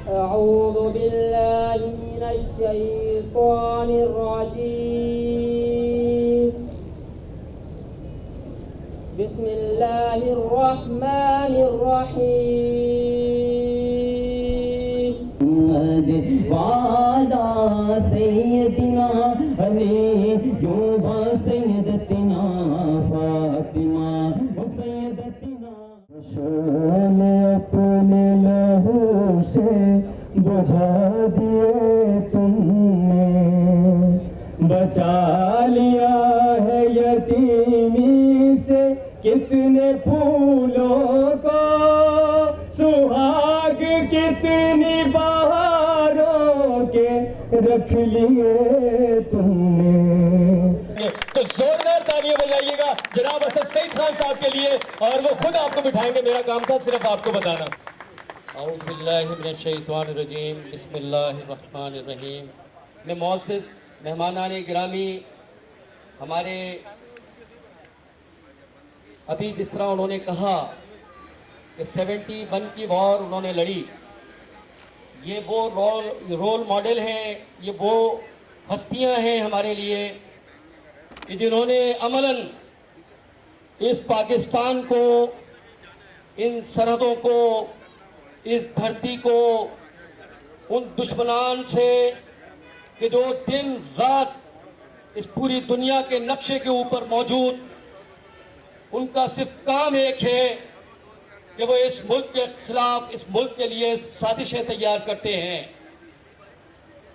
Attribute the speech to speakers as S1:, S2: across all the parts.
S1: अऊज़ु बिल्लाहि मिनश्शैतानिर रजीम। बिस्मिल्लाहिर रहमानिर रहीम।
S2: वाला सैयदना अली युवा सैयदतना फातिमा सैयदतना शोल अपने लहू से बुझा दिए तुमने, बचा लिया है यतीमी से कितने फूलों को, सुहाग कितनी बहारों के रख लिए तुमने।
S3: तो जोरदार तालियां बजाइएगा जनाब असद सईद खान साहब के लिए, और वो खुद आपको बिठाएंगे। मेरा काम था सिर्फ आपको बताना। औज़ु बिल्लाहि मिनश शैतानिर रजीम, बिस्मिल्लाहिर रहमानिर रहीम। मैं मुअज़्ज़िज़ मेहमानान गिरामी, हमारे अभी जिस तरह उन्होंने कहा कि 71 की वॉर उन्होंने लड़ी, ये वो रोल मॉडल हैं, ये वो हस्तियां हैं हमारे लिए कि जिन्होंने अमलन इस पाकिस्तान को, इन सरहदों को, इस धरती को उन दुश्मनान से कि जो दिन रात इस पूरी दुनिया के नक्शे के ऊपर मौजूद, उनका सिर्फ काम एक है कि वो इस मुल्क के खिलाफ, इस मुल्क के लिए साजिशें तैयार करते हैं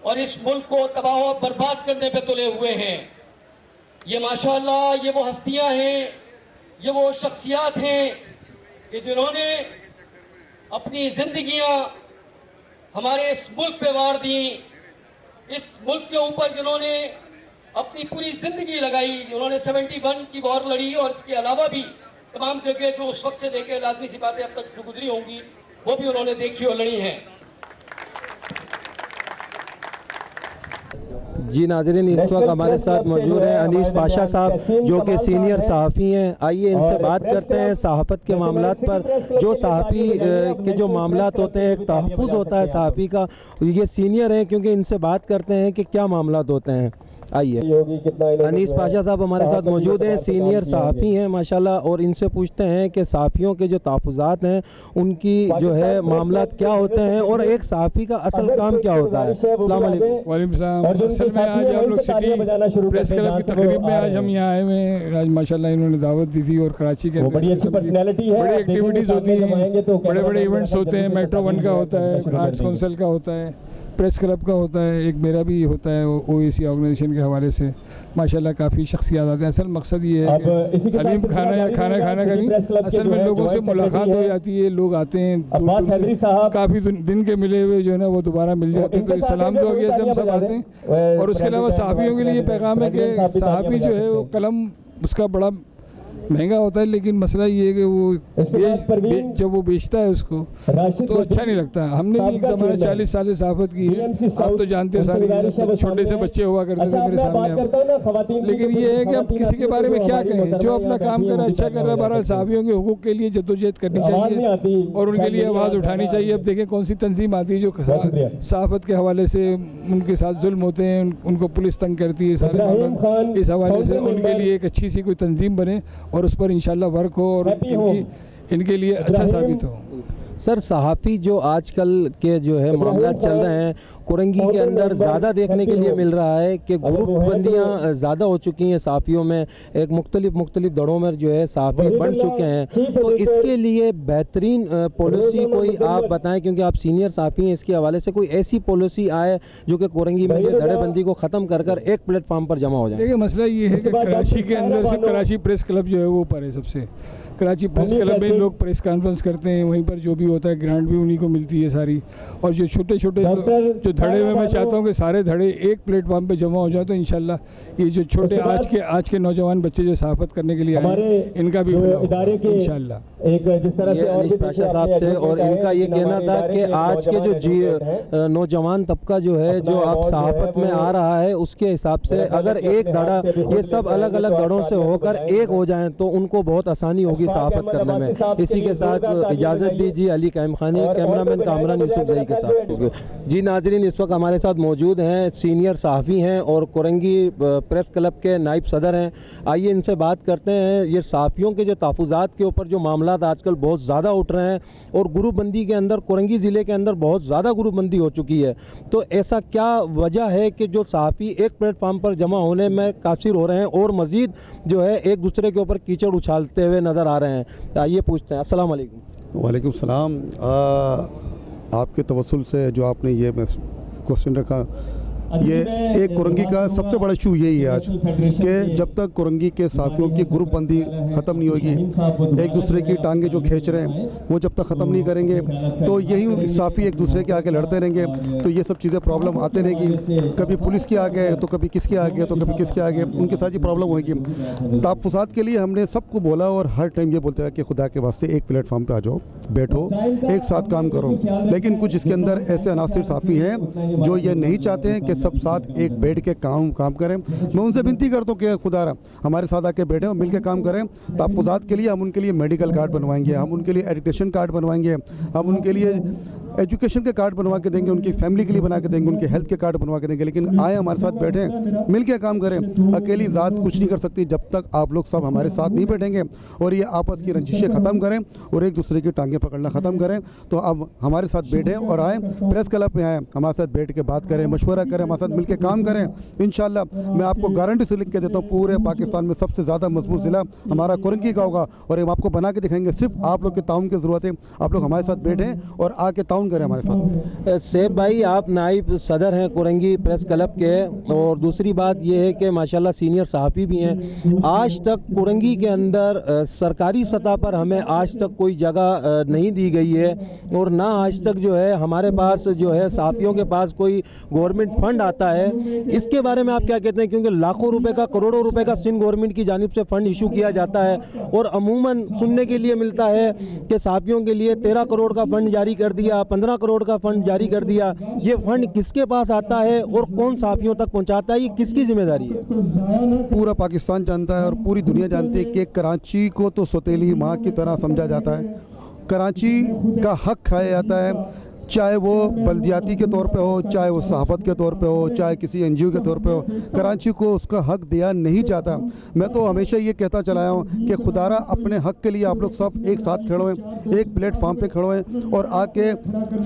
S3: और इस मुल्क को तबाह और बर्बाद करने पे तुले हुए हैं। ये माशाअल्लाह ये वो हस्तियां हैं, ये वो शख्सियात हैं कि जिन्होंने अपनी जिंदगियां हमारे इस मुल्क पे वार दी, इस मुल्क के ऊपर जिन्होंने अपनी पूरी जिंदगी लगाई। उन्होंने 71 की वॉर लड़ी और इसके अलावा भी तमाम जगह जो उस वक्त से लेकर लाजमी सी बातें अब तक जो गुजरी होंगी वो भी उन्होंने देखी और लड़ी हैं।
S4: जी नाज़रीन, इस वक्त हमारे साथ मौजूद हैं अनीस पाशा साहब, जो कि सीनियर सहाफ़ी हैं। आइए इनसे बात करते हैं सहाफ़त के मामलात पर। जो सहाफ़ी के जो मामलात होते हैं, एक तहफ़्फ़ुज़ होता है सहाफ़ी का, ये सीनियर हैं क्योंकि इनसे बात करते हैं कि क्या मामलात होते हैं। आइए अनीस पाशा साहब हमारे साथ मौजूद हैं, सीनियर सहाफ़ी हैं माशाल्लाह, और इनसे पूछते हैं कि सहाफ़ियों के जो तहफ़्फ़ुज़ात हैं उनकी जो है मामलात क्या होते हैं और एक सहाफ़ी का असल काम क्या होता है। अस्सलाम वालेकुम।
S5: वालेकुम सलाम। असल में आज हम लोग सिटी प्रेस क्लब की तकरीब में आज हम यहाँ आए हुए हैं। आज माशाल्लाह इन्होंने दावत दी थी और कराची के अंदर बड़ी एक्टिविटीज़ होती हैं, बड़े बड़े इवेंट्स होते हैं। मेट्रो 1 का होता है, आर्ट्स काउंसिल का होता है, प्रेस क्लब का होता है, एक मेरा भी होता है OAC ऑर्गेनाइजेशन के हवाले से। माशाल्लाह काफ़ी शख्सियत आते हैं। असल मकसद ये है कि हलीम खाना या खाना खाना का नहीं, असल में लोगों से मुलाकात हो जाती है, लोग आते हैं काफ़ी दिन के मिले हुए जो है ना वो दोबारा मिल जाते हैं, तो सलाम दुआ किया से हम सब आते हैं। और उसके अलावा सहाफ़ियों के लिए ये पैगाम है कि सहाफ़ी जो है वो कलम उसका बड़ा महंगा होता है, लेकिन मसला ये है कि वो जब वो बेचता है उसको तो अच्छा नहीं लगता। हमने भी एक ज़माना 40 साल से सहाफ़त की है, आप तो जानते हो सारे, छोटे से बच्चे हुआ करते थे मेरे सामने। लेकिन ये है कि अब किसी के बारे में क्या कहें, जो अपना काम कर रहा है अच्छा कर रहा है। बहरहाल सहाफ़ियों के हुकूक के लिए जद्दोजहद करनी चाहिए और उनके लिए आवाज़ उठानी चाहिए। अब देखें कौन सी तंजीम आती है जो सहाफ़त के हवाले से उनके साथ जुल्म होते हैं, उनको पुलिस तंग करती है सारे। इस हवाले से उनके लिए एक अच्छी सी कोई तंजीम बने और उस पर इंशाल्लाह वर्क हो और इनके लिए अच्छा साबित हो।
S4: सर, सहाफ़ी जो आजकल के जो है मामला चल रहे हैं, कोरंगी के अंदर ज़्यादा देखने के लिए मिल रहा है कि ग्रुप बंदियाँ ज़्यादा हो चुकी हैं सहाफ़ियों में, एक मुख्तलिफ दड़ों में जो है सहाफ़ी बढ़ चुके हैं। तो इसके लिए बेहतरीन पॉलिसी कोई आप बताएं, क्योंकि आप सीनियर सहाफ़ी हैं, इसके हवाले से कोई ऐसी पॉलिसी आए जो कि कोरंगी में ये धड़ेबंदी को ख़त्म कर कर एक प्लेटफार्म पर जमा हो जाए।
S5: देखिए मसला ये है कि कराची के अंदर से कराची प्रेस क्लब जो है वो ऊपर है सबसे। कराची प्रेस क्लब में लोग प्रेस कॉन्फ्रेंस करते हैं, वहीं पर जो भी होता है ग्रांट भी उन्हीं को मिलती है सारी। और जो छोटे छोटे जो धड़े में मैं चाहता हूँ कि सारे धड़े एक प्लेटफॉर्म पे जमा हो जाए, तो इंशाल्लाह ये जो छोटे आज के नौजवान बच्चे जो सहाफत करने के लिए आए, इनका भी इंशाल्लाह।
S2: एक जिस तरह से
S4: अनीस पाशा साहब थे और इनका ये कहना था कि आज के जो नौजवान तबका जो है जो अब सहाफत में आ रहा है, उसके हिसाब से अगर एक धड़ा ये सब अलग अलग धड़ों से होकर एक हो जाएं तो उनको बहुत आसानी होगी सहाफत करने में। इसी के साथ इजाज़त दीजिए, अली कायम खानी, कैमरामैन कामरान यूसुफ जई के साथ। जी नाजरीन, इस वक्त हमारे साथ मौजूद हैं सीनियर सहाफ़ी हैं और कुरंगी प्रेस क्लब के नायब सदर हैं। आइए इनसे बात करते हैं। ये सहाफ़ियों के जो तहफ़्फ़ुज़ात के ऊपर जो मामला आजकल बहुत ज़्यादा उठ रहे हैं और ग्रुपबंदी के अंदर कुरंगी ज़िले के अंदर बहुत ज़्यादा ग्रुपबंदी हो चुकी है, तो ऐसा क्या वजह है कि जो सहाफ़ी एक प्लेटफार्म पर जमा होने में कासिर हो रहे हैं और मज़ीद जो है एक दूसरे के ऊपर कीचड़ उछालते हुए नज़र आ रहे हैं? तो आइए पूछते हैं। अस्सलाम वालेकुम।
S6: वालेकुम सलाम। आपके तवस्सुल से जो आपने ये क्वेश्चन रखा, ये एक कुरंगी का सबसे बड़ा इशू यही है आज कि जब तक कुरंगी के साफियों की ग्रुपबंदी ख़त्म नहीं होगी, एक दूसरे की टांगे जो खींच रहे हैं वो जब तक ख़त्म नहीं करेंगे तो यही साफ़ी एक दूसरे के आगे लड़ते रहेंगे, तो ये सब चीज़ें प्रॉब्लम आते रहेगी। कभी पुलिस के आगे तो कभी किसके आगे तो कभी किसके आगे, उनके साथ ये प्रॉब्लम होगी। तहफ़्फ़ुज़ात के लिए हमने सबको बोला और हर टाइम ये बोलते रहे कि खुदा के वास्ते एक प्लेटफॉर्म पर आ जाओ, बैठो, एक साथ काम करो। लेकिन कुछ इसके अंदर ऐसे अनासिर साफ़ी हैं जो ये नहीं चाहते हैं कि सब साथ एक बैठ के काम करें। मैं उनसे विनती करता हूँ कि खुदारा हमारे साथ आके बैठे और मिलकर काम करें। तहफ़्फ़ुज़ात के लिए हम उनके लिए मेडिकल कार्ड बनवाएंगे, हम उनके लिए एजुकेशन कार्ड बनवाएंगे, हम उनके लिए एजुकेशन के कार्ड बनवा के देंगे, उनकी फैमिली के लिए बना के देंगे, उनके हेल्थ के कार्ड बनवा के देंगे। लेकिन आए हमारे साथ बैठें, मिल के काम करें। अकेली ज़ात कुछ नहीं कर सकती जब तक आप लोग सब हमारे साथ नहीं बैठेंगे और ये आपस की रंजिशें ख़त्म करें और एक दूसरे की टांगें पकड़ना ख़त्म करें। तो अब हमारे साथ बैठें और आएँ, प्रेस क्लब में आएँ, हमारे साथ बैठ के बात करें, मशवरा करें, हमारे साथ मिल के काम करें। इंशाल्लाह मैं आपको गारंटी से लिख के देता हूँ, पूरे पाकिस्तान में सबसे ज़्यादा मजबूत ज़िला हमारा कुरंगी का होगा और हम आपको बना के दिखाएंगे। सिर्फ आप लोग के ताउन की ज़रूरत है, आप लोग हमारे साथ बैठें और आके ताउन करें हमारे साथ।
S4: सेब भाई, आप नाइब सदर हैं कुरंगी प्रेस क्लब के, और दूसरी बात यह है कि माशाल्लाह सीनियर सहाफ़ी भी हैं। आज तक कुरंगी के अंदर सरकारी सतह पर हमें आज तक कोई जगह नहीं दी गई है और ना आज तक जो है हमारे पास जो है सहाफ़ियों के पास कोई गवर्नमेंट फंड आता है। इसके बारे में आप क्या कहते हैं? क्योंकि लाखों रुपए का, करोड़ों रुपए का सिंध गवर्नमेंट की जानिब से फ़ंड इशू किया जाता है और अमूमन सुनने के लिए मिलता है कि सहाफ़ियों के लिए 13 करोड़ का फ़ंड जारी कर दिया, 15 करोड़ का फ़ंड जारी कर दिया। ये फ़ंड किसके पास आता है और कौन सहाफ़ियों तक पहुंचाता है? ये किसकी जिम्मेदारी है?
S6: पूरा पाकिस्तान जानता है और पूरी दुनिया जानती है कि कराची को तो सौतेली माँ की तरह समझा जाता है। कराची का हक खाया जाता है, चाहे वो बल्दियाती के तौर पे हो, चाहे वो सहाफ़त के तौर पे हो, चाहे किसी NGO के तौर पे हो। कराची को उसका हक दिया नहीं जाता। मैं तो हमेशा ये कहता चलाया हूँ कि खुदारा अपने हक के लिए आप लोग सब एक साथ खड़े हों, एक प्लेटफार्म पे खड़े हों और आके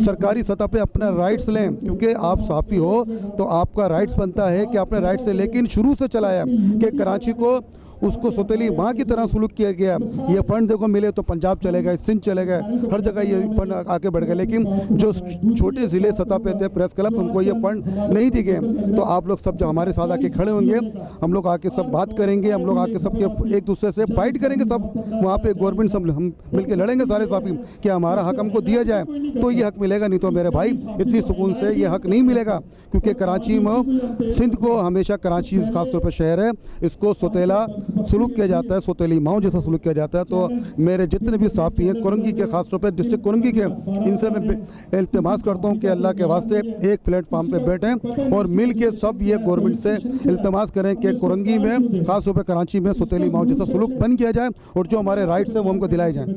S6: सरकारी सतह पे अपना राइट्स लें, क्योंकि आप सहाफ़ी हो तो आपका राइट्स बनता है कि अपने राइट्स से। लेकिन शुरू से चलाया कि कराची को उसको सौतेली माँ की तरह सुलूक किया गया। ये फ़ंड देखो मिले तो पंजाब चले गए, सिंध चले गए, हर जगह ये फ़ंड आके बढ़ गए। लेकिन जो छोटे ज़िले सतह पे थे प्रेस क्लब, उनको ये फ़ंड नहीं दी गए। तो आप लोग सब जब हमारे साथ आके खड़े होंगे, हम लोग आके सब बात करेंगे, हम लोग आके सबके एक दूसरे से फाइट करेंगे। सब वहाँ पे गवर्नमेंट सब हम मिल के लड़ेंगे सारे साफ़ी कि हमारा हक हमको दिया जाए, तो ये हक मिलेगा। नहीं तो मेरे भाई इतनी सुकून से ये हक नहीं मिलेगा, क्योंकि कराची में, सिंध को हमेशा, कराची खासतौर पर शहर है, इसको सौतेला सलूक किया जाता है, सौतेली माओ जैसा सलूक किया जाता है। तो मेरे जितने भी साफ़ी हैं कुरंगी के, खासतौर पर डिस्ट्रिक्ट कुरंगी के, इनसे मैं इल्तिमास करता हूँ कि अल्लाह के वास्ते एक प्लेटफार्म पे बैठें और मिल के सब ये गवर्नमेंट से इल्तिमास करें कि कुरंगी में, खासतौर पर कराची में सौतेली माओ जैसा सलूक बंद किया जाए और जो हमारे राइट्स हैं वो हमको दिलाए जाएँ।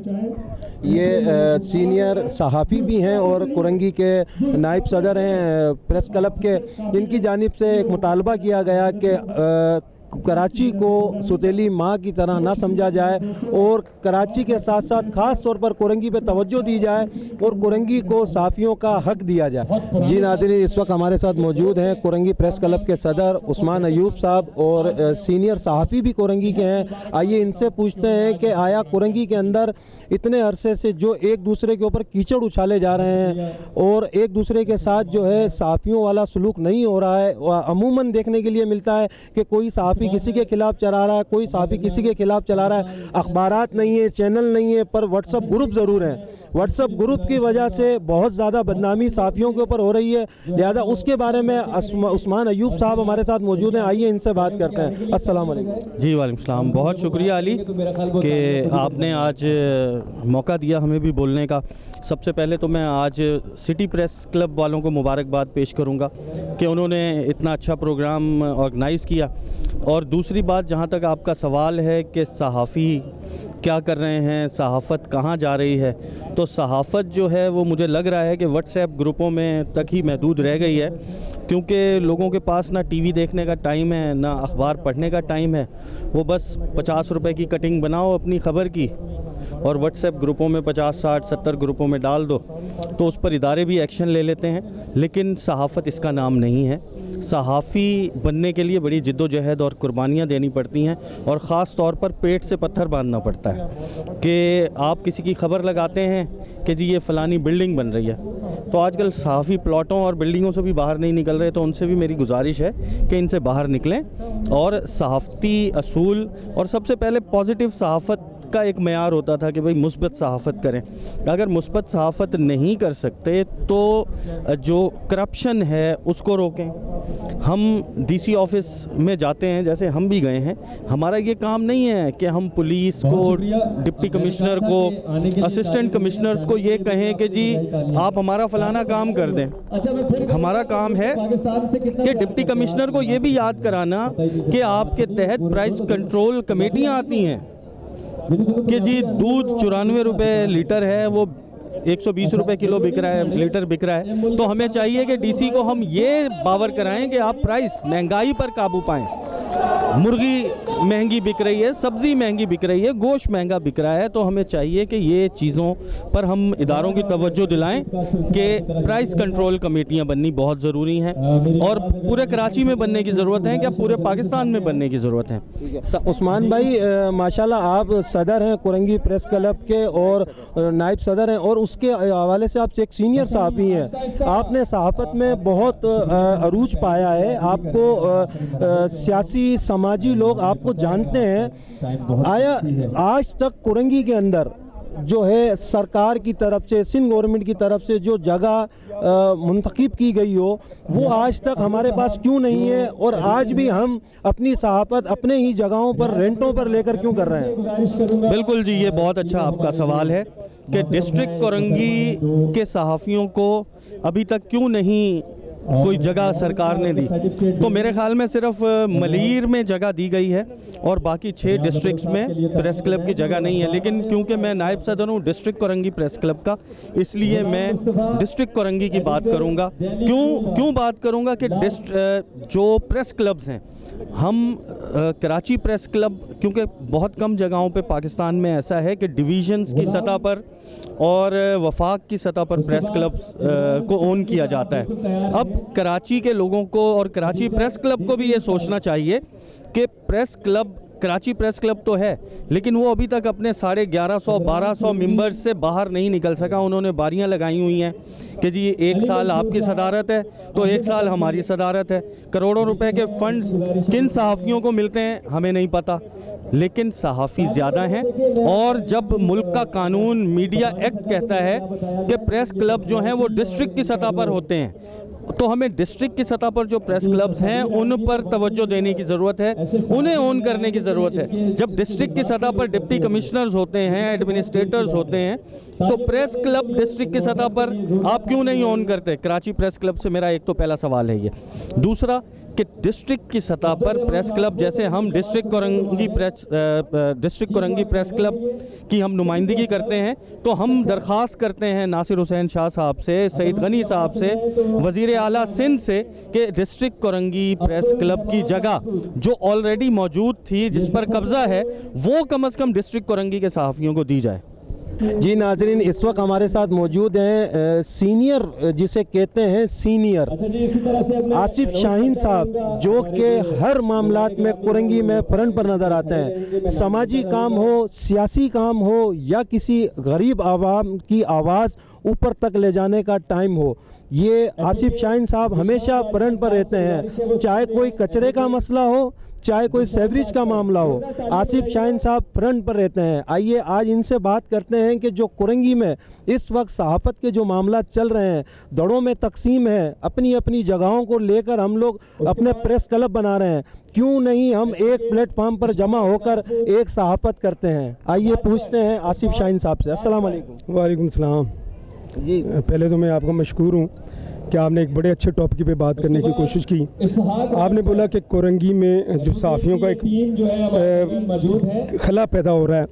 S4: ये सीनियर सहाफ़ी भी हैं और कुरंगी के नायब सदर हैं प्रेस क्लब के। इनकी जानिब से एक मुतालबा किया गया कि कराची को सौतेली माँ की तरह ना समझा जाए और कराची के साथ साथ ख़ास तौर पर कुरंगी पे तवज्जो दी जाए और कुरंगी को सहाफ़ियों का हक दिया जाए। जी नाज़रीन, इस वक्त हमारे साथ मौजूद हैं कुरंगी प्रेस क्लब के सदर उस्मान अयूब साहब और सीनियर सहाफ़ी भी कुरंगी के हैं। आइए इनसे पूछते हैं कि आया कुरंगी के अंदर इतने अरसे से जो एक दूसरे के ऊपर कीचड़ उछाले जा रहे हैं और एक दूसरे के साथ जो है सहाफ़ियों वाला सलूक नहीं हो रहा है। अमूमन देखने के लिए मिलता है कि कोई सहाफ़ी किसी के खिलाफ चला रहा है, कोई सहाफ़ी किसी के खिलाफ चला रहा है। अखबारात नहीं है, चैनल नहीं है, पर व्हाट्सएप ग्रुप ज़रूर हैं व्हाट्सएप ग्रुप की वजह से बहुत ज़्यादा बदनामी सहाफ़ियों के ऊपर हो रही है, लिहाजा उसके बारे में उस्मान अयूब साहब हमारे साथ मौजूद हैं। आइए इनसे बात करते हैं। अस्सलाम वालेकुम।
S7: जी वालेकुम सलाम। बहुत शुक्रिया अली कि आपने आज मौका दिया हमें भी बोलने का। सबसे पहले तो मैं आज सिटी प्रेस क्लब वालों को मुबारकबाद पेश करूंगा कि उन्होंने इतना अच्छा प्रोग्राम ऑर्गेनाइज़ किया। और दूसरी बात, जहां तक आपका सवाल है कि सहाफ़ी क्या कर रहे हैं, सहाफ़त कहाँ जा रही है, तो सहाफ़त जो है वो मुझे लग रहा है कि व्हाट्सएप ग्रुपों में तक ही महदूद रह गई है, क्योंकि लोगों के पास ना टीवी देखने का टाइम है, ना अखबार पढ़ने का टाइम है। वो बस 50 रुपए की कटिंग बनाओ अपनी ख़बर की और व्हाट्सएप ग्रुपों में 50, 60, 70 ग्रुपों में डाल दो, तो उस पर इदारे भी एक्शन ले लेते हैं। लेकिन सहाफ़त इसका नाम नहीं है। सहाफ़ी बनने के लिए बड़ी जिद्दोजहद और कुर्बानियाँ देनी पड़ती हैं, और ख़ास तौर पर पेट से पत्थर बांधना पड़ता है कि आप किसी की खबर लगाते हैं कि जी ये फ़लानी बिल्डिंग बन रही है, तो आजकल सहाफ़ी प्लॉटों और बिल्डिंगों से भी बाहर नहीं निकल रहे, तो उनसे भी मेरी गुजारिश है कि इनसे बाहर निकलें और सहाफ़ती असूल, और सबसे पहले पॉजिटिव सहाफ़त का एक मेयार होता था कि भाई मुस्बत सहाफ़त करें। अगर मुस्बत सहाफ़त नहीं कर सकते तो जो करप्शन है उसको रोकें। हम डीसी ऑफिस में जाते हैं, जैसे हम भी गए हैं, हमारा ये काम नहीं है कि हम पुलिस को, डिप्टी कमिश्नर को, असिस्टेंट कमिश्नर्स को ये कहें कि जी आप हमारा फ़लाना काम कर दें। हमारा काम है कि डिप्टी कमिश्नर को ये भी याद कराना कि आपके तहत प्राइस कंट्रोल कमेटियाँ आती हैं कि जी दूध 94 रुपये लीटर है, वो 120 रुपए किलो बिक रहा है, लीटर बिक रहा है। तो हमें चाहिए कि डीसी को हम ये बावर कराएं कि आप प्राइस, महंगाई पर काबू पाएं। मुर्गी महंगी बिक रही है, सब्ज़ी महंगी बिक रही है, गोश्त महंगा बिक रहा है, तो हमें चाहिए कि ये चीज़ों पर हम इदारों की तवज्जो दिलाएं कि प्राइस कंट्रोल कमेटियां बननी बहुत ज़रूरी हैं, और पूरे कराची में बनने की ज़रूरत है, क्या पूरे पाकिस्तान में बनने की ज़रूरत है।
S4: उस्मान भाई, माशाल्लाह आप सदर हैं कुरंगी प्रेस क्लब के और नायब सदर हैं, और उसके हवाले से आप एक सीनियर सहाफ़ी हैं। आपने सहाफ़त में बहुत अरूज पाया है, आपको सियासी समाजी लोग आपको जानते हैं। आया आज तक कुरंगी के अंदर जो है सरकार की तरफ से, सिंध गवर्नमेंट की तरफ से जो जगह मुंतखब की गई हो, वो आज तक हमारे पास क्यों नहीं है, और आज भी हम अपनी सहाफ़त अपने ही जगहों पर रेंटों पर लेकर क्यों कर रहे हैं?
S7: बिल्कुल जी, ये बहुत अच्छा आपका सवाल है कि डिस्ट्रिक्ट कुरंगी के सहाफ़ियों को अभी तक क्यों नहीं कोई जगह सरकार ने दी। तो मेरे ख्याल में सिर्फ मलीर में जगह दी गई है और बाकी 6 डिस्ट्रिक्ट्स में प्रेस क्लब की जगह नहीं है। लेकिन क्योंकि मैं नायब सदर हूँ डिस्ट्रिक्ट कुरंगी प्रेस क्लब का, इसलिए मैं डिस्ट्रिक्ट कुरंगी की बात करूँगा। क्यों बात करूँगा कि जो प्रेस क्लब्स हैं, हम कराची प्रेस क्लब, क्योंकि बहुत कम जगहों पे पाकिस्तान में ऐसा है कि डिवीज़न्स की सतह पर और वफाक की सतह पर प्रेस क्लब्स को ओन किया जाता है। अब कराची के लोगों को और कराची प्रेस क्लब को भी ये सोचना चाहिए कि press club, Karachi press club तो है, लेकिन वो अभी तक अपने 1150-1200 मेंबर्स से बाहर नहीं निकल सका। उन्होंने बारियां लगाई हुई हैं कि जी 1 साल आपकी सदारत है तो 1 साल हमारी सदारत है। करोड़ों रुपए के फंड्स किन सहाफ़ियों को मिलते हैं हमें नहीं पता, लेकिन सहाफ़ी ज़्यादा हैं। और जब मुल्क का कानून मीडिया एक्ट कहता है कि प्रेस क्लब जो हैं वो डिस्ट्रिक्ट की सतह पर होते हैं, तो हमें डिस्ट्रिक्ट की सतह पर जो प्रेस क्लब्स हैं उन पर तवज्जो देने की ज़रूरत है, उन्हें ओन करने की ज़रूरत है। जब डिस्ट्रिक्ट की सतह पर डिप्टी कमिश्नर्स होते हैं, एडमिनिस्ट्रेटर्स होते हैं, तो प्रेस क्लब डिस्ट्रिक्ट की सतह पर आप क्यों नहीं ओन करते? कराची प्रेस क्लब से मेरा एक तो पहला सवाल है ये। दूसरा कि डिस्ट्रिक्ट की सतह पर प्रेस क्लब, जैसे हम डिस्ट्रिक्ट कुरंगी प्रेस क्लब की हम नुमाइंदगी करते हैं, तो हम दरख्वास्त करते हैं नासिर हुसैन शाह साहब से, सईद गनी साहब से, वज़ीर आला सिंध से कि डिस्ट्रिक्ट कुरंगी प्रेस क्लब की जगह जो ऑलरेडी मौजूद थी, जिस पर कब्ज़ा है, वो कम से कम डिस्ट्रिक्ट कुरंगी के सहाफ़ियों को दी जाए।
S4: जी नाज़रीन, इस वक्त हमारे साथ मौजूद हैं सीनियर, जिसे कहते हैं सीनियर, आसिफ शाहीन साहब, जो कि हर मामलात में कुरंगी में फ्रंट पर नज़र आते हैं। समाजी काम हो, सियासी काम हो, या किसी गरीब आवाम की आवाज़ ऊपर तक ले जाने का टाइम हो, ये आसिफ शाहीन साहब हमेशा फ्रंट पर रहते हैं। चाहे कोई कचरे का मसला हो चाहे कोई सेवरेज का मामला हो, आसिफ शाहीन साहब फ्रंट पर रहते हैं। आइए आज इनसे बात करते हैं कि जो कुरंगी में इस वक्त सहाफ़त के जो मामला चल रहे हैं, दड़ों में तकसीम है, अपनी अपनी जगहों को लेकर हम लोग अपने प्रेस क्लब बना रहे हैं, क्यों नहीं हम एक प्लेटफॉर्म पर जमा होकर एक सहाफ़त करते हैं। आइए पूछते हैं आसिफ शाहीन साहब से। अस्सलाम वालेकुम।
S8: वालेकुम सलाम जी। पहले तो मैं आपका मशकूर हूँ कि आपने एक बड़े अच्छे टॉपिक पे बात करने की कोशिश की। आपने बोला कि कोरंगी में जो सहाफ़ियों का एक खला पैदा हो रहा है।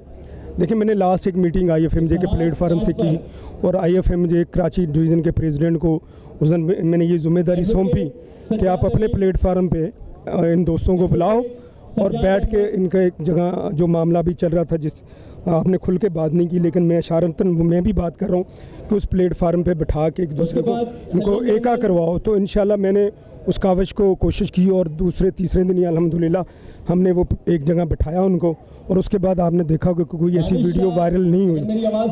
S8: देखिए, मैंने लास्ट एक मीटिंग IFMJ के प्लेटफार्म से की और IFMJ कराची डिवीज़न के प्रेसिडेंट को उस दिन मैंने ये जिम्मेदारी सौंपी कि आप अपने प्लेटफार्म पे इन दोस्तों को बुलाओ और बैठ के इनका एक जगह जो मामला भी चल रहा था, जिस आपने खुल के बात नहीं की, लेकिन मैं इशारतन मैं भी बात कर रहा हूँ कि उस प्लेटफार्म पे बिठा के एक दूसरे को इनको एका करवाओ। तो इंशाल्लाह मैंने उस काविश को कोशिश की और दूसरे तीसरे दिन ही अल्हम्दुलिल्लाह हमने वो एक जगह बिठाया उनको। और उसके बाद आपने देखा कि कोई ऐसी वीडियो वायरल नहीं हुई,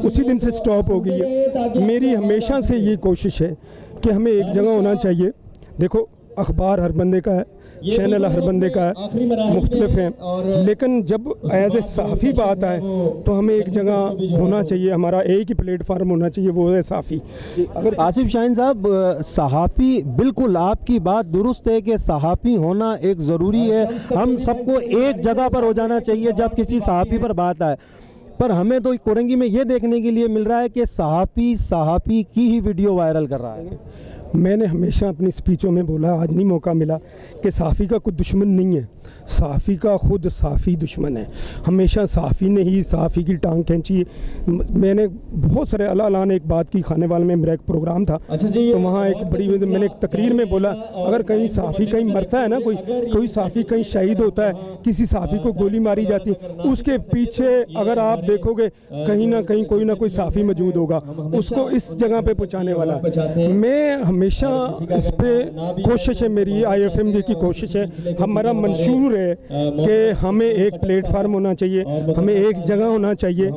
S8: उसी दिन से स्टॉप हो गई है। मेरी हमेशा से ये कोशिश है कि हमें एक जगह होना चाहिए। देखो, अखबार हर बंदे का है, चैनल हर बंदे का है, मुख्तलिफ हैं, लेकिन जब एज ए सहाफ़ी बात आए तो हमें एक जगह होना चाहिए, हमारा एक ही प्लेटफार्म होना चाहिए, वो है सहाफ़ी।
S4: अगर आसिफ शाहीन साहब, सहाफ़ी, बिल्कुल आपकी बात दुरुस्त है कि सहाफ़ी होना एक ज़रूरी है, हम सबको एक जगह पर हो जाना चाहिए जब किसी सहाफ़ी पर बात आए। पर हमें तो कोरंगी में ये देखने के लिए मिल रहा है कि सहाफ़ी की ही वीडियो वायरल कर रहा है।
S8: मैंने हमेशा अपनी स्पीचों में बोला, आज नहीं मौका मिला, कि सहाफ़ी का कोई दुश्मन नहीं है, सहाफ़ी का खुद सहाफ़ी दुश्मन है। हमेशा सहाफ़ी ने ही सहाफ़ी की टांग खींची। मैंने बहुत सारे अल्लाह ने एक बात की, खाने वाले में मेरा एक प्रोग्राम था, तो वहाँ एक बड़ी मैंने एक तकरीर में बोला, अगर कहीं सहाफ़ी कहीं मरता है ना, कोई सहाफ़ी कहीं शहीद होता है, किसी सहाफ़ी को गोली मारी जाती है, उसके पीछे अगर आप देखोगे कहीं ना कहीं कोई ना कोई सहाफ़ी मौजूद होगा उसको इस जगह पे पहुँचाने वाला। मैं हमेशा इस पे कोशिश है, मेरी IFMJ की कोशिश है, हमारा मंशूर है कि हमें एक प्लेटफार्म होना चाहिए, हमें एक जगह होना चाहिए,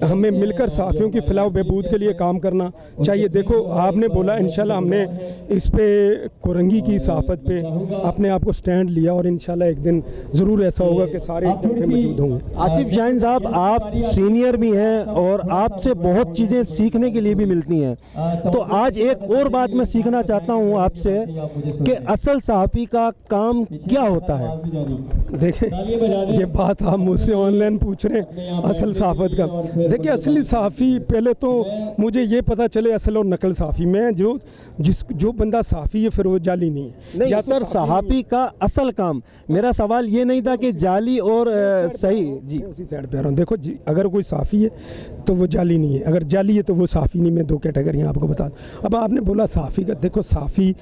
S8: हमें मिलकर सहाफ़ियों की फलाह बहबूद के लिए काम करना चाहिए। देखो, आपने बोला, इंशाल्लाह हमने इस पे कोरंगी की सहाफ़त पे अपने आप को स्टैंड लिया और इंशाल्लाह एक दिन ज़रूर ऐसा होगा कि सारे एक जगह मौजूद होंगे।
S4: आसिफ शाहीन साहब, आप सीनियर भी हैं और आपसे बहुत चीज़ें सीखने के लिए भी मिलती हैं, तो आज एक और बात मैं सीखना चाहता हूँ आपसे कि असल सहाफ़ी का काम क्या होता है।
S8: देखें, ये बात आप मुझसे ऑनलाइन पूछ रहे हैं असल सहाफ़त का। देखिए, असली सहाफ़ी, पहले तो मुझे ये पता चले असल और नकल सहाफ़ी में जो बंदा सहाफ़ी है फिर वो जाली नहीं है।
S4: नहीं सर, सहाफ़ी का असल काम, मेरा सवाल ये नहीं था कि जाली और सही जी
S8: उसी साइड पे आ रहा हूँ। देखो जी, अगर कोई सहाफ़ी है तो वो जाली नहीं है, अगर जाली है तो वो सहाफ़ी नहीं। मैं दो कैटेगरियाँ आपको बता दूँ। अब आपने बोला सहाफ़ी का, देखो सहाफ़ी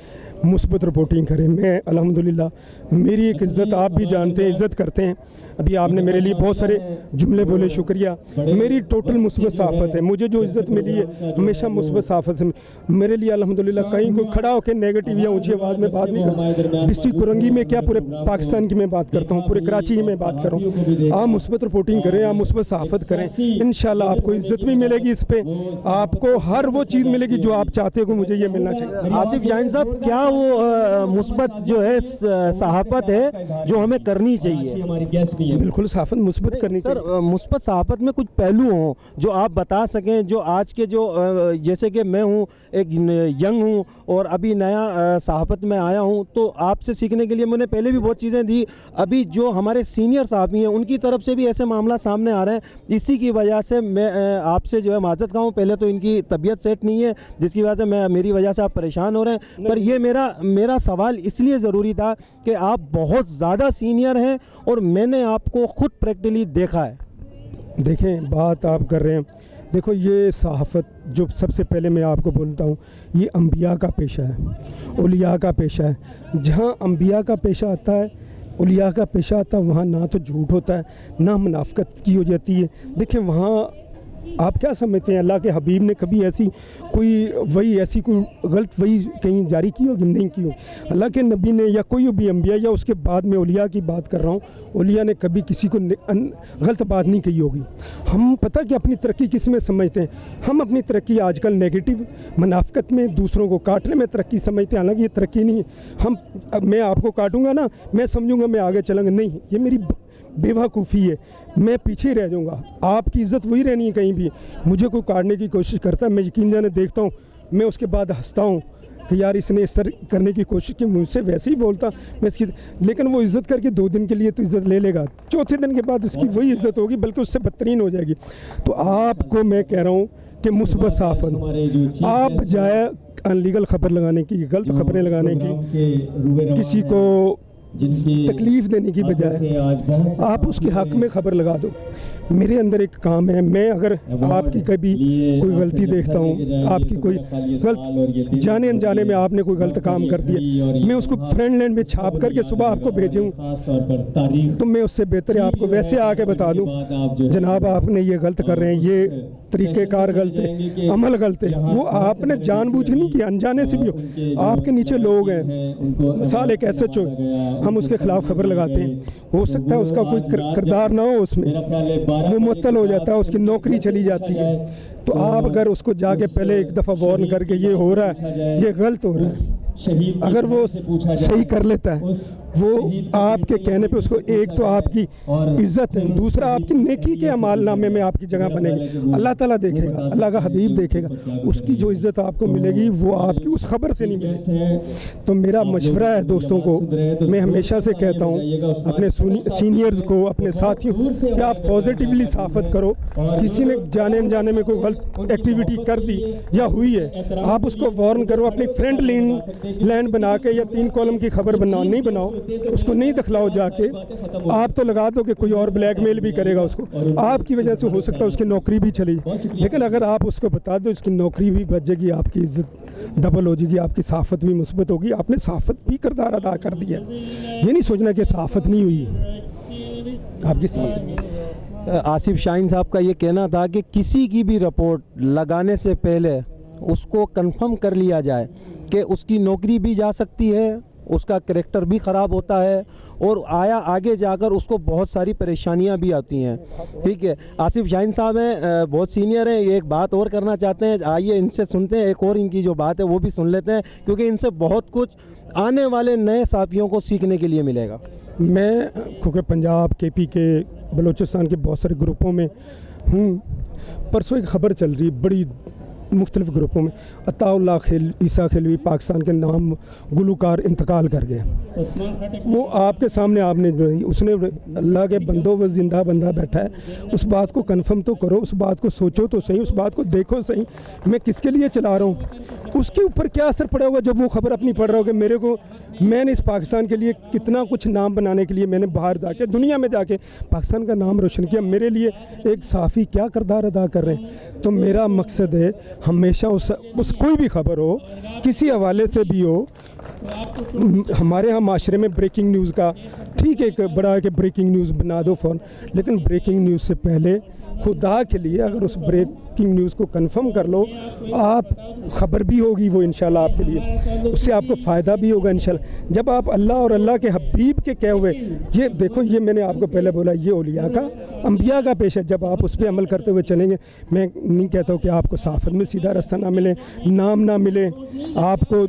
S8: मुस्बत रिपोर्टिंग करें, मैं अल्हम्दुलिल्लाह मेरी एक इज़्ज़त आप भी जानते हैं, इज़्ज़त करते हैं। अभी आपने मेरे लिए बहुत सारे जुमले बोले, शुक्रिया। मेरी टोटल मुस्बत सहाफ़त है, मुझे जो इज़्ज़त मिली है हमेशा मुस्बत सहाफ़त से मेरे लिए अल्हम्दुलिल्लाह। कहीं कोई खड़ा होकर नेगेटिव या ऊँची आवाज़ में बात नहीं करता। डिस्ट्रिक्ट कोरंगी में क्या, पूरे पाकिस्तान की मैं बात करता हूँ, पूरे कराची की मैं बात कर रहा हूँ। आप मुस्बत रिपोर्टिंग करें, आप मुस्बत सहाफ़त करें, इंशाल्लाह आपको इज़्ज़त भी मिलेगी, इस पर आपको हर वो चीज़ मिलेगी जो आप चाहते हो कि मुझे ये मिलना चाहिए।
S4: आसिफ शाहीन साहब, क्या वो मुस्बत जो है सहाफ़त है जो हमें करनी चाहिए?
S8: बिल्कुल सहाफ़त मुस्बत करनी चाहिए।
S4: सर, मुस्बत सहाफ़त में कुछ पहलू हों जो आप बता सकें, जो आज के जो जैसे कि मैं हूँ एक यंग हूँ और अभी नया सहाफ़त में आया हूँ, तो आपसे सीखने के लिए मैंने पहले भी बहुत चीज़ें दी। अभी जो हमारे सीनियर सहाफ़ी हैं उनकी तरफ से भी ऐसे मामला सामने आ रहे हैं, इसी की वजह से मैं आपसे जो है माज़रत का हूँ। पहले तो इनकी तबीयत सेट नहीं है, जिसकी वजह से मेरी वजह से आप परेशान हो रहे हैं। पर ये मेरा सवाल इसलिए ज़रूरी था कि आप बहुत ज़्यादा सीनियर हैं और मैंने आपको खुद प्रैक्टिकली देखा है।
S8: देखें, बात आप कर रहे हैं, देखो ये सहाफ़त जो सबसे पहले मैं आपको बोलता हूँ, ये अंबिया का पेशा है, औलिया का पेशा है। जहाँ अंबिया का पेशा आता है, औलिया का पेशा आता है, वहाँ ना तो झूठ होता है, ना मुनाफ़िकत की हो जाती है। देखें, वहाँ आप क्या समझते हैं अल्लाह के हबीब ने कभी ऐसी कोई गलत वही कहीं जारी की होगी? नहीं की होगी। अल्लाह के नबी ने या कोई भी अंबिया या उसके बाद में औलिया की बात कर रहा हूँ, औलिया ने कभी किसी को गलत बात नहीं कही होगी। हम पता कि अपनी तरक्की किस में समझते हैं? हम अपनी तरक्की आजकल नेगेटिव मुनाफिकत में, दूसरों को काटने में तरक्की समझते हैं। हालांकि ये तरक्की नहीं है। मैं आपको काटूंगा ना, मैं समझूंगा मैं आगे चलूँगा, नहीं, ये मेरी बेवकूफ़ी है, मैं पीछे रह जाऊंगा। आपकी इज़्ज़त वही रहनी है कहीं भी। मुझे कोई काटने की कोशिश करता है, मैं यकीन जाने देखता हूँ, मैं उसके बाद हंसता हूँ कि यार इसने इस तरह करने की कोशिश की, मुझसे वैसे ही बोलता मैं इसकी, लेकिन वो इज़्ज़त करके 2 दिन के लिए तो इज़्ज़त ले लेगा, चौथे दिन के बाद उसकी वही इज़्ज़त होगी, बल्कि उससे बदतरीन हो जाएगी। तो आपको मैं कह रहा हूँ कि मुस्बत साफ़न, आप बजाय अनलीगल खबर लगाने की, गलत खबरें लगाने की, किसी को तकलीफ़ देने की बजाय आप उसके हक़ में ख़बर लगा दो। मेरे अंदर एक काम है, मैं अगर आपकी कभी कोई गलती देखता हूँ, आपकी कोई गलत जाने अनजाने में आपने कोई गलत काम कर दिया, मैं उसको फ्रेंड लैंड में छाप करके सुबह आपको भेजूँ, तो मैं उससे बेहतर आपको वैसे आके बता दूँ जनाब आपने ये गलत कर रहे हैं, ये तरीक़ेकार गलत है, अमल गलत है। वो आपने जानबूझ नहीं किया, अनजाने से भी हो। आपके नीचे लोग हैं, मिसाल एक SHO, हम उसके ख़िलाफ़ खबर लगाते हैं, हो सकता है उसका कोई किरदार ना हो उसमें, वो मुअत्तल हो जाता है, उसकी नौकरी चली जाती है। तो आप अगर उसको जाके पहले एक दफ़ा वार्न करके ये हो रहा है, ये गलत हो रहा है, अगर वो सही कर लेता है, वो आपके कहने पे उसको, एक तो आपकी इज़्ज़त है, दूसरा आपकी नेकी के अमाल नामे में आपकी जगह बनेगी। अल्लाह ताला देखेगा, अल्लाह का हबीब देखेगा, उसकी जो इज़्ज़त आपको मिलेगी वो आपकी उस खबर से नहीं मिलेगी। तो मेरा मशवरा है दोस्तों को, मैं हमेशा से कहता हूँ अपने सीनियर्स को, अपने साथियों कि आप पॉजिटिवली साफ़त करो। किसी ने जाने अनजाने में कोई गलत एक्टिविटी कर दी या हुई है, आप उसको वार्न करो, अपनी फ्रेंड लैंड बना के या 3 कॉलम की खबर बनाओ, नहीं बनाओ, उसको नहीं दिखलाओ जाके। आप तो लगा दो कि कोई और ब्लैकमेल भी करेगा उसको, आपकी वजह से हो सकता है उसकी नौकरी भी चली, लेकिन अगर आप उसको बता दो उसकी नौकरी भी बच जाएगी, आपकी इज़्ज़त डबल हो जाएगी, आपकी साफ़त भी मुस्बत होगी, आपने साफ़त भी किरदार अदा कर दिया। ये नहीं सोचना कि साफ़त नहीं हुई, आपकी साफ़त।
S4: आसिफ शाहीन साहब का ये कहना था कि किसी की भी रिपोर्ट लगाने से पहले उसको कंफर्म कर लिया जाए कि उसकी नौकरी भी जा सकती है, उसका करैक्टर भी ख़राब होता है और आगे जाकर उसको बहुत सारी परेशानियां भी आती हैं। ठीक है, आसिफ शाहीन साहब हैं, बहुत सीनियर हैं, ये एक बात और करना चाहते हैं, आइए इनसे सुनते हैं, एक और इनकी जो बात है वो भी सुन लेते हैं, क्योंकि इनसे बहुत कुछ आने वाले नए साथियों को सीखने के लिए मिलेगा।
S8: मैं क्योंकि पंजाब, KP के, बलूचिस्तान के बहुत सारे ग्रुपों में हूँ, परसों एक ख़बर चल रही बड़ी मुख्तलिफ़ ग्रुपों में, अताउल्लाह ईसा खिलवी पाकिस्तान के नाम गुलकार इंतकाल कर गए। वो आपके सामने आपने जो है, उसने अल्लाह के बंदों व जिंदा बंदा बैठा है, उस बात को कंफर्म तो करो, उस बात को सोचो तो सही, उस बात को देखो सही, मैं किसके लिए चला रहा हूँ, उसके ऊपर क्या असर पड़ा होगा जब वो ख़बर अपनी पढ़ रहा होगा। मेरे को, मैंने इस पाकिस्तान के लिए कितना कुछ नाम बनाने के लिए मैंने बाहर जाके, दुनिया में जाके पाकिस्तान का नाम रोशन किया, मेरे लिए एक साफ़ी क्या किरदार अदा कर रहे हैं। तो मेरा मकसद है हमेशा उस कोई भी ख़बर हो, किसी हवाले से भी हो, हमारे यहाँ माशरे में ब्रेकिंग न्यूज़ का ठीक है, एक बड़ा है कि ब्रेकिंग न्यूज़ बना दो फ़ौरन, लेकिन ब्रेकिंग न्यूज़ से पहले खुदा के लिए अगर उस ब्रेकिंग न्यूज़ को कंफर्म कर लो, आप ख़बर भी होगी वो इंशाल्लाह आपके लिए, उससे आपको फ़ायदा भी होगा इंशाल्लाह। जब आप अल्लाह और अल्लाह के हबीब के कहे हुए, ये देखो, ये मैंने आपको पहले बोला, ये औलिया का, अंबिया का पेश है, जब आप उस पर अमल करते हुए चलेंगे, मैं नहीं कहता हूँ कि आपको साफ़त में सीधा रास्ता ना मिले, नाम ना मिले, आपको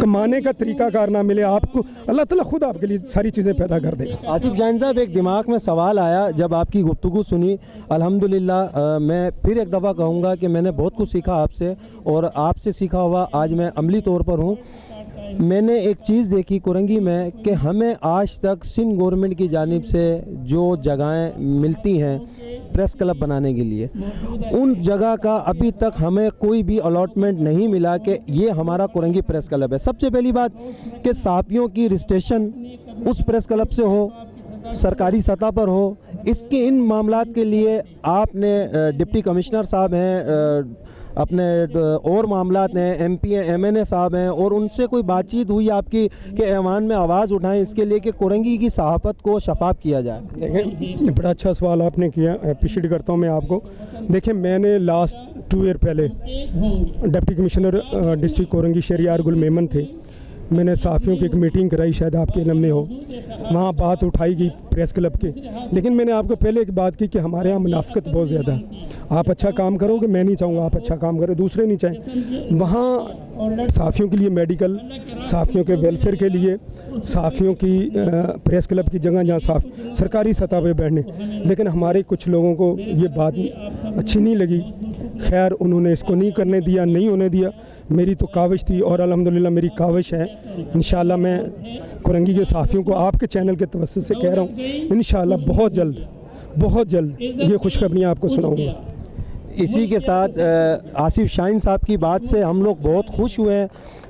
S8: कमाने का तरीक़ाकार ना मिले, आपको अल्लाह ताला खुद आपके लिए सारी चीज़ें पैदा कर देगा।
S4: आसिफ शाहीन साहब, एक दिमाग में सवाल आया जब आपकी गुफ्तगू सुनी, अल्हम्दुलिल्लाह मैं फिर एक दफ़ा कहूँगा कि मैंने बहुत कुछ सीखा आपसे, और आपसे सीखा हुआ आज मैं अमली तौर पर हूँ। मैंने एक चीज़ देखी कुरंगी में कि हमें आज तक सिंध गवर्नमेंट की जानिब से जो जगहें मिलती हैं प्रेस क्लब बनाने के लिए, उन जगह का अभी तक हमें कोई भी अलॉटमेंट नहीं मिला कि ये हमारा कुरंगी प्रेस क्लब है। सबसे पहली बात कि सहाफ़ियों की रजिस्ट्रेशन उस प्रेस क्लब से हो, सरकारी सतह पर हो, इसके इन मामलात के लिए आपने डिप्टी कमिश्नर साहब हैं अपने और मामलात हैं, MP हैं, MNA साहब हैं, और उनसे कोई बातचीत हुई आपकी कि ऐवान में आवाज़ उठाएं इसके लिए कि कोरंगी की सहाफ़त को शफाफ किया जाए?
S8: देखें, बड़ा अच्छा सवाल आपने किया, अप्रिशिएट करता हूँ मैं आपको। देखिए, मैंने लास्ट 2 ईयर पहले deputy commissioner district Korangi Shahryar Gul Memon थे, मैंने सहाफ़ियों की एक मीटिंग कराई, शायद आपके इल्म में हो, वहाँ बात उठाई गई प्रेस क्लब के। लेकिन मैंने आपको पहले एक बात की कि हमारे यहाँ मुनाफिकत बहुत ज़्यादा है। आप अच्छा काम करोगे, मैं नहीं चाहूँगा आप अच्छा काम करो, दूसरे नहीं चाहें। वहाँ सहाफ़ियों के लिए मेडिकल, सहाफ़ियों के वेलफेयर के लिए, सहाफ़ियों की प्रेस क्लब की जगह जहाँ साफ सरकारी सतह पे बैठने, लेकिन हमारे कुछ लोगों को ये बात अच्छी नहीं लगी। खैर, उन्होंने इसको नहीं करने दिया, नहीं होने दिया। मेरी तो काविश थी और अल्हम्दुलिल्लाह मेरी काविश है, इंशाल्लाह मैं कोरंगी के सहाफ़ियों को आपके चैनल के तवज्जुह से कह रहा हूँ, इंशाल्लाह बहुत जल्द ये खुशखबरी आपको सुनाऊँगा।
S4: इसी के साथ आसिफ शाहीन साहब की बात से हम लोग बहुत खुश हुए हैं,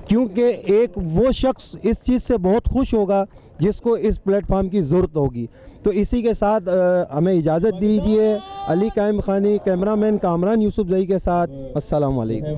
S4: क्योंकि एक वो शख्स इस चीज़ से बहुत खुश होगा जिसको इस प्लेटफॉर्म की ज़रूरत होगी। तो इसी के साथ हमें इजाज़त दीजिए। अली कायम खानी, कैमरामैन कामरान यूसुफ जई के साथ, अस्सलाम वालेकुम।